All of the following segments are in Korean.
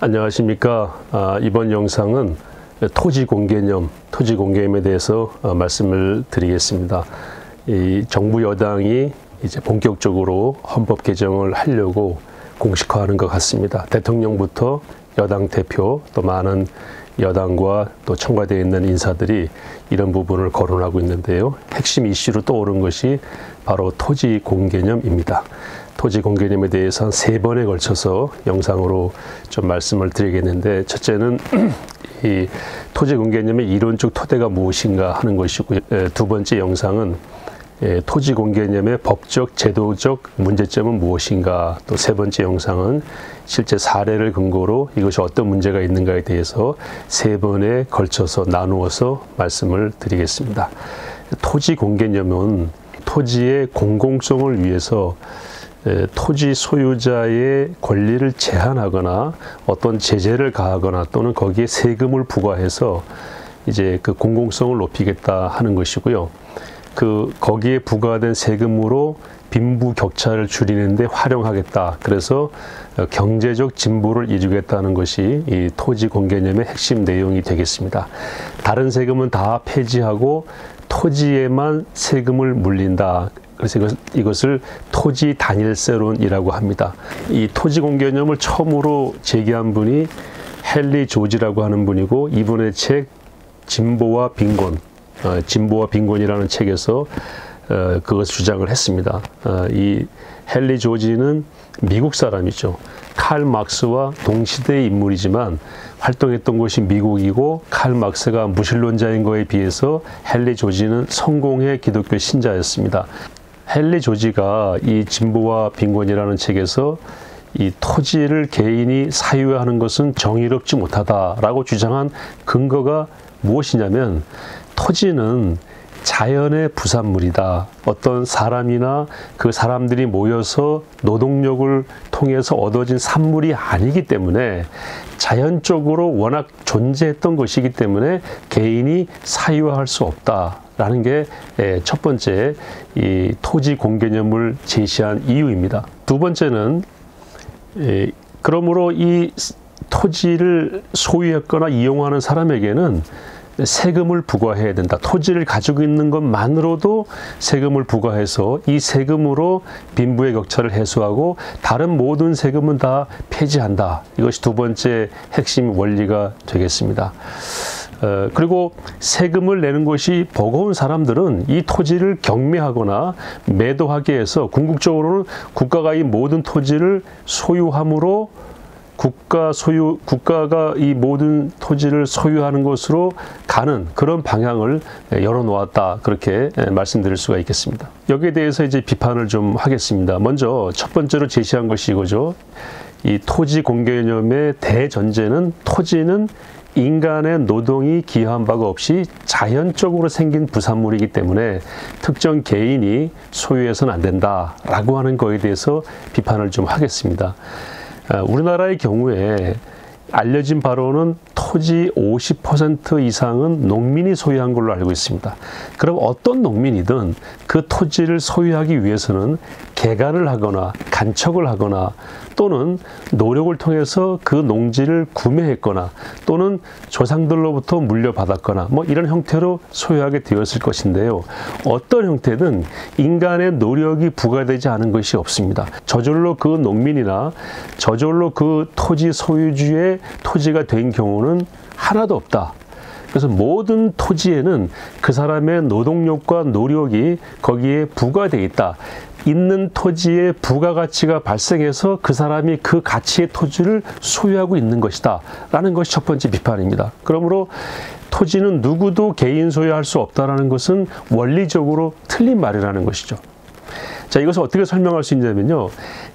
안녕하십니까. 이번 영상은 토지 공개념에 대해서 말씀을 드리겠습니다. 이 정부 여당이 이제 본격적으로 헌법 개정을 하려고 공식화하는 것 같습니다. 대통령부터 여당 대표 또 많은 여당과 또 청와대에 있는 인사들이 이런 부분을 거론하고 있는데요. 핵심 이슈로 떠오른 것이 바로 토지 공개념입니다. 토지 공개념에 대해서 한 3번에 걸쳐서 영상으로 좀 말씀을 드리겠는데, 첫째는 이 토지 공개념의 이론적 토대가 무엇인가 하는 것이고, 두 번째 영상은 토지 공개념의 법적, 제도적 문제점은 무엇인가, 또 세 번째 영상은 실제 사례를 근거로 이것이 어떤 문제가 있는가에 대해서 3번에 걸쳐서 나누어서 말씀을 드리겠습니다. 토지 공개념은 토지의 공공성을 위해서 토지 소유자의 권리를 제한하거나 어떤 제재를 가하거나 또는 거기에 세금을 부과해서 이제 그 공공성을 높이겠다 하는 것이고요. 거기에 부과된 세금으로 빈부 격차를 줄이는데 활용하겠다. 그래서 경제적 진보를 이루겠다는 것이 이 토지 공개념의 핵심 내용이 되겠습니다. 다른 세금은 다 폐지하고 토지에만 세금을 물린다. 그래서 이것을 토지 단일세론이라고 합니다. 이 토지 공개념을 처음으로 제기한 분이 헨리 조지라고 하는 분이고, 이분의 책 진보와 빈곤이라는 책에서 그것을 주장을 했습니다. 이 헨리 조지는 미국 사람이죠. 칼 막스와 동시대의 인물이지만 활동했던 곳이 미국이고, 칼 막스가 무신론자인 거에 비해서 헨리 조지는 성공의 기독교 신자였습니다. 헨리 조지가 이 진보와 빈곤이라는 책에서 이 토지를 개인이 사유하는 것은 정의롭지 못하다라고 주장한 근거가 무엇이냐면, 토지는 자연의 부산물이다. 어떤 사람이나 그 사람들이 모여서 노동력을 통해서 얻어진 산물이 아니기 때문에 자연적으로 워낙 존재했던 것이기 때문에 개인이 사유화할 수 없다라는 게 첫 번째 이 토지 공개념을 제시한 이유입니다. 두 번째는 그러므로 이 토지를 소유했거나 이용하는 사람에게는 세금을 부과해야 된다. 토지를 가지고 있는 것만으로도 세금을 부과해서 이 세금으로 빈부의 격차를 해소하고 다른 모든 세금은 다 폐지한다. 이것이 두 번째 핵심 원리가 되겠습니다. 그리고 세금을 내는 것이 버거운 사람들은 이 토지를 경매하거나 매도하게 해서 궁극적으로는 국가가 이 모든 토지를 소유함으로 국가가 이 모든 토지를 소유하는 것으로 가는 그런 방향을 열어놓았다. 그렇게 말씀드릴 수가 있겠습니다. 여기에 대해서 이제 비판을 좀 하겠습니다. 먼저 첫 번째로 제시한 것이 이거죠. 이 토지 공개념의 대전제는 토지는 인간의 노동이 기여한 바가 없이 자연적으로 생긴 부산물이기 때문에 특정 개인이 소유해서는 안 된다라고 하는 거에 대해서 비판을 좀 하겠습니다. 우리나라의 경우에 알려진 바로는 토지 50% 이상은 농민이 소유한 걸로 알고 있습니다. 그럼 어떤 농민이든 그 토지를 소유하기 위해서는 개간을 하거나 간척을 하거나 또는 노력을 통해서 그 농지를 구매했거나 또는 조상들로부터 물려받았거나 이런 형태로 소유하게 되었을 것인데요. 어떤 형태든 인간의 노력이 부과되지 않은 것이 없습니다. 저절로 그 농민이나 저절로 그 토지 소유주의 토지가 된 경우는 하나도 없다. 그래서 모든 토지에는 그 사람의 노동력과 노력이 거기에 부과되어 있다. 있는 토지에 부가가치가 발생해서 그 사람이 그 가치의 토지를 소유하고 있는 것이다 라는 것이 첫 번째 비판입니다. 그러므로 토지는 누구도 개인 소유할 수 없다라는 것은 원리적으로 틀린 말이라는 것이죠. 자, 이것을 어떻게 설명할 수 있냐면요.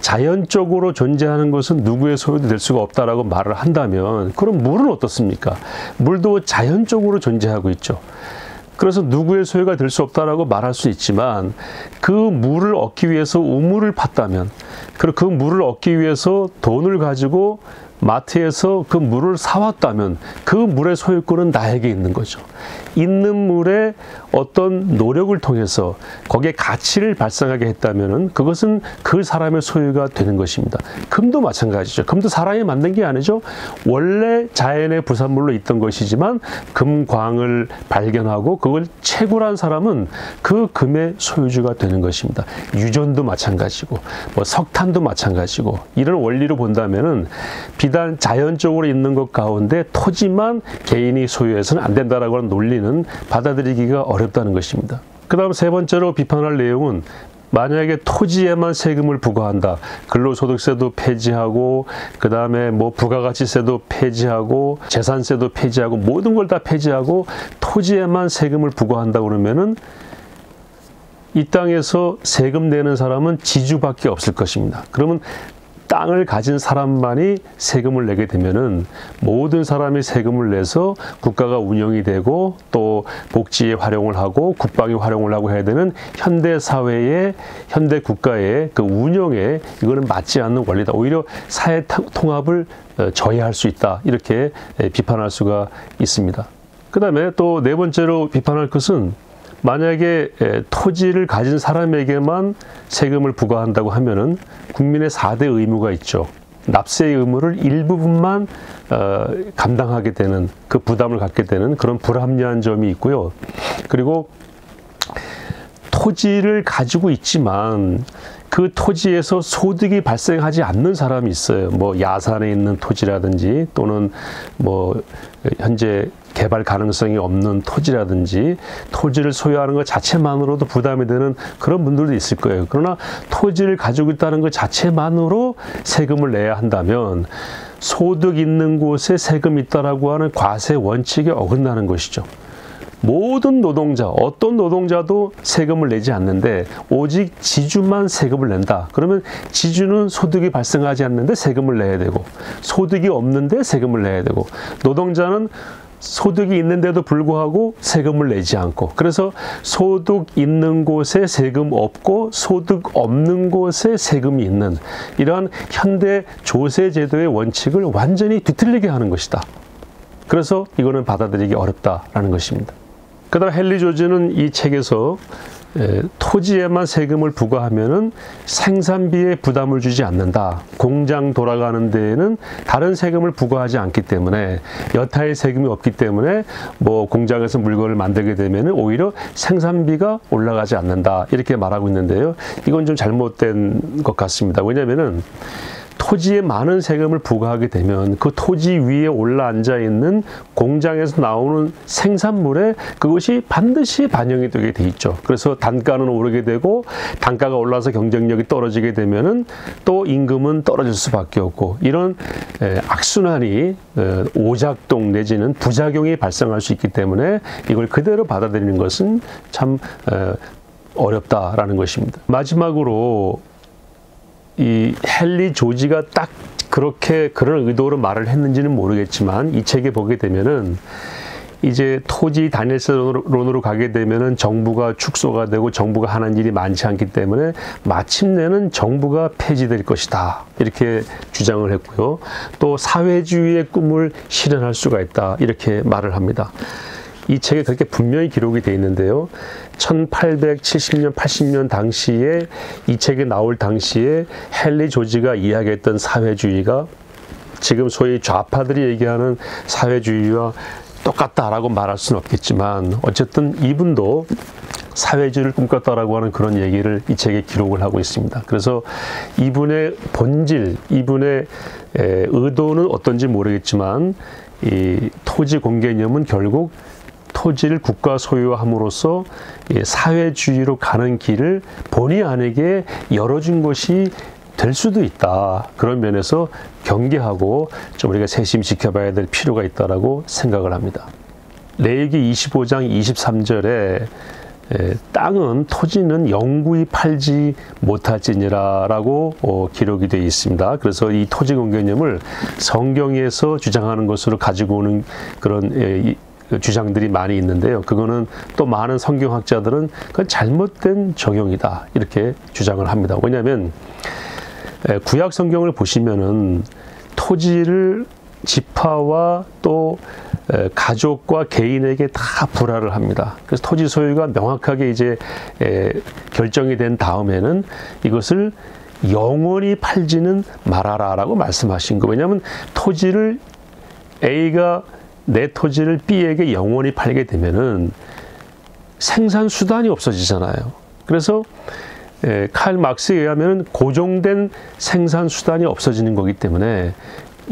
자연적으로 존재하는 것은 누구의 소유도 될 수가 없다라고 말을 한다면, 그럼 물은 어떻습니까? 물도 자연적으로 존재하고 있죠. 그래서 누구의 소유가 될 수 없다라고 말할 수 있지만, 그 물을 얻기 위해서 우물을 팠다면, 그리고 그 물을 얻기 위해서 돈을 가지고 마트에서 그 물을 사왔다면 그 물의 소유권은 나에게 있는 거죠. 있는 물에 어떤 노력을 통해서 거기에 가치를 발생하게 했다면은 그것은 그 사람의 소유가 되는 것입니다. 금도 마찬가지죠. 금도 사람이 만든 게 아니죠. 원래 자연의 부산물로 있던 것이지만 금광을 발견하고 그걸 채굴한 사람은 그 금의 소유주가 되는 것입니다. 유전도 마찬가지고 뭐 석탄도 마찬가지고 이런 원리로 본다면은 비단 자연적으로 있는 것 가운데 토지만 개인이 소유해서는 안 된다라고 하는 논리는 받아들이기가 어렵다는 것입니다. 그 다음 세 번째로 비판할 내용은 만약에 토지에만 세금을 부과한다. 근로소득세도 폐지하고 그 다음에 뭐 부가가치세도 폐지하고 재산세도 폐지하고 모든 걸 다 폐지하고 토지에만 세금을 부과한다 그러면은 이 땅에서 세금 내는 사람은 지주밖에 없을 것입니다. 그러면 땅을 가진 사람만이 세금을 내게 되면은 모든 사람이 세금을 내서 국가가 운영이 되고 또 복지에 활용을 하고 국방에 활용을 하고 해야 되는 현대 사회의 현대 국가의 그 운영에 이거는 맞지 않는 원리다. 오히려 사회 통합을 저해할 수 있다. 이렇게 비판할 수가 있습니다. 그 다음에 또 네 번째로 비판할 것은 만약에 토지를 가진 사람에게만 세금을 부과한다고 하면은 국민의 4대 의무가 있죠. 납세의 의무를 일부분만 감당하게 되는 그 부담을 갖게 되는 그런 불합리한 점이 있고요. 그리고 토지를 가지고 있지만 그 토지에서 소득이 발생하지 않는 사람이 있어요. 뭐 야산에 있는 토지라든지 또는 뭐 현재 개발 가능성이 없는 토지라든지 토지를 소유하는 것 자체만으로도 부담이 되는 그런 분들도 있을 거예요. 그러나 토지를 가지고 있다는 것 자체만으로 세금을 내야 한다면 소득 있는 곳에 세금이 있다라고 하는 과세 원칙에 어긋나는 것이죠. 모든 노동자, 어떤 노동자도 세금을 내지 않는데 오직 지주만 세금을 낸다. 그러면 지주는 소득이 발생하지 않는데 세금을 내야 되고 소득이 없는데 세금을 내야 되고 노동자는 소득이 있는데도 불구하고 세금을 내지 않고 그래서 소득 있는 곳에 세금 없고 소득 없는 곳에 세금이 있는 이러한 현대 조세제도의 원칙을 완전히 뒤틀리게 하는 것이다. 그래서 이거는 받아들이기 어렵다라는 것입니다. 그 다음 헨리 조지는 이 책에서 토지에만 세금을 부과하면은 생산비에 부담을 주지 않는다. 공장 돌아가는 데에는 다른 세금을 부과하지 않기 때문에 여타의 세금이 없기 때문에 뭐 공장에서 물건을 만들게 되면은 오히려 생산비가 올라가지 않는다. 이렇게 말하고 있는데요. 이건 좀 잘못된 것 같습니다. 왜냐면은 토지에 많은 세금을 부과하게 되면 그 토지 위에 올라앉아 있는 공장에서 나오는 생산물에 그것이 반드시 반영이 되게 돼 있죠. 그래서 단가는 오르게 되고 단가가 올라서 경쟁력이 떨어지게 되면은 또 임금은 떨어질 수밖에 없고 이런 악순환이 오작동 내지는 부작용이 발생할 수 있기 때문에 이걸 그대로 받아들이는 것은 참 어렵다라는 것입니다. 마지막으로 이 헨리 조지가 딱 그렇게 그런 의도로 말을 했는지는 모르겠지만 이 책에 보게 되면은 이제 토지 단일세론으로 가게 되면은 정부가 축소가 되고 정부가 하는 일이 많지 않기 때문에 마침내는 정부가 폐지될 것이다 이렇게 주장을 했고요. 또 사회주의의 꿈을 실현할 수가 있다 이렇게 말을 합니다. 이 책에 그렇게 분명히 기록이 되어 있는데요. 1870년, 80년 당시에 이 책이 나올 당시에 헨리 조지가 이야기했던 사회주의가 지금 소위 좌파들이 얘기하는 사회주의와 똑같다라고 말할 수는 없겠지만 어쨌든 이분도 사회주의를 꿈꿨다라고 하는 그런 얘기를 이 책에 기록을 하고 있습니다. 그래서 이분의 본질, 이분의 의도는 어떤지 모르겠지만 이 토지 공개념은 결국 토지를 국가 소유함으로써 사회주의로 가는 길을 본의 아니게 열어준 것이 될 수도 있다. 그런 면에서 경계하고 좀 우리가 세심히 지켜봐야 될 필요가 있다라고 생각을 합니다. 레위기 25장 23절에 땅은 토지는 영구히 팔지 못할지니라 라고 기록이 되어 있습니다. 그래서 이 토지 공개념을 성경에서 주장하는 것으로 가지고 오는 그런 주장들이 많이 있는데요. 그거는 또 많은 성경학자들은 그건 잘못된 적용이다 이렇게 주장을 합니다. 왜냐하면 구약 성경을 보시면은 토지를 지파와 또 가족과 개인에게 다 불화를 합니다. 그래서 토지 소유가 명확하게 이제 결정이 된 다음에는 이것을 영원히 팔지는 말아라라고 말씀하신 거. 왜냐하면 토지를 A가 내 토지를 B에게 영원히 팔게 되면은 생산 수단이 없어지잖아요. 그래서 칼 막스에 의하면 고정된 생산 수단이 없어지는 거기 때문에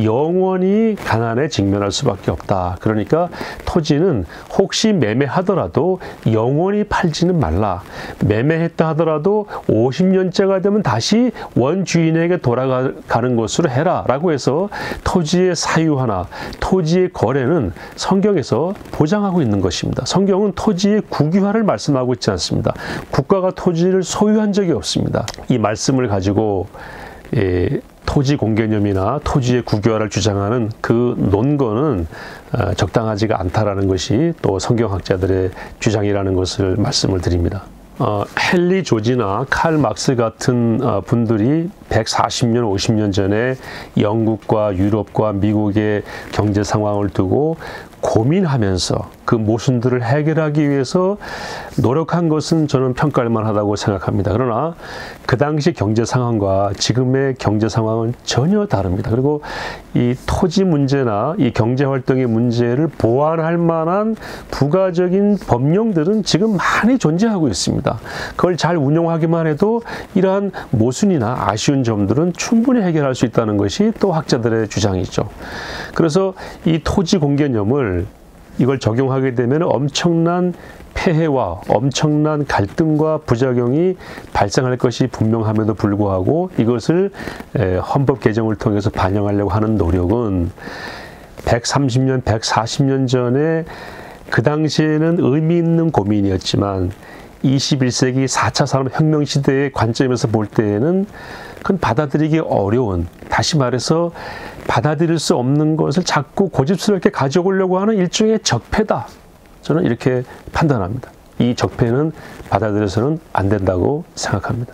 영원히 가난에 직면할 수밖에 없다. 그러니까 토지는 혹시 매매하더라도 영원히 팔지는 말라. 매매했다 하더라도 50년째가 되면 다시 원주인에게 돌아가는 것으로 해라 라고 해서 토지의 사유화나 토지의 거래는 성경에서 보장하고 있는 것입니다. 성경은 토지의 국유화를 말씀하고 있지 않습니다. 국가가 토지를 소유한 적이 없습니다. 이 말씀을 가지고 토지 공개념이나 토지의 국유화를 주장하는 그 논거는 적당하지가 않다라는 것이 또 성경학자들의 주장이라는 것을 말씀을 드립니다. 헨리 조지나 칼 막스 같은 분들이 140년, 50년 전에 영국과 유럽과 미국의 경제 상황을 두고 고민하면서 그 모순들을 해결하기 위해서 노력한 것은 저는 평가할 만하다고 생각합니다. 그러나 그 당시 경제 상황과 지금의 경제 상황은 전혀 다릅니다. 그리고 이 토지 문제나 이 경제 활동의 문제를 보완할 만한 부가적인 법령들은 지금 많이 존재하고 있습니다. 그걸 잘 운용하기만 해도 이러한 모순이나 아쉬운 점들은 충분히 해결할 수 있다는 것이 또 학자들의 주장이죠. 그래서 이 토지 공개념을 이걸 적용하게 되면 엄청난 폐해와 엄청난 갈등과 부작용이 발생할 것이 분명함에도 불구하고 이것을 헌법 개정을 통해서 반영하려고 하는 노력은 130년, 140년 전에 그 당시에는 의미 있는 고민이었지만 21세기 4차 산업혁명 시대의 관점에서 볼 때에는 그건 받아들이기 어려운, 다시 말해서 받아들일 수 없는 것을 자꾸 고집스럽게 가져오려고 하는 일종의 적폐다. 저는 이렇게 판단합니다. 이 적폐는 받아들여서는 안 된다고 생각합니다.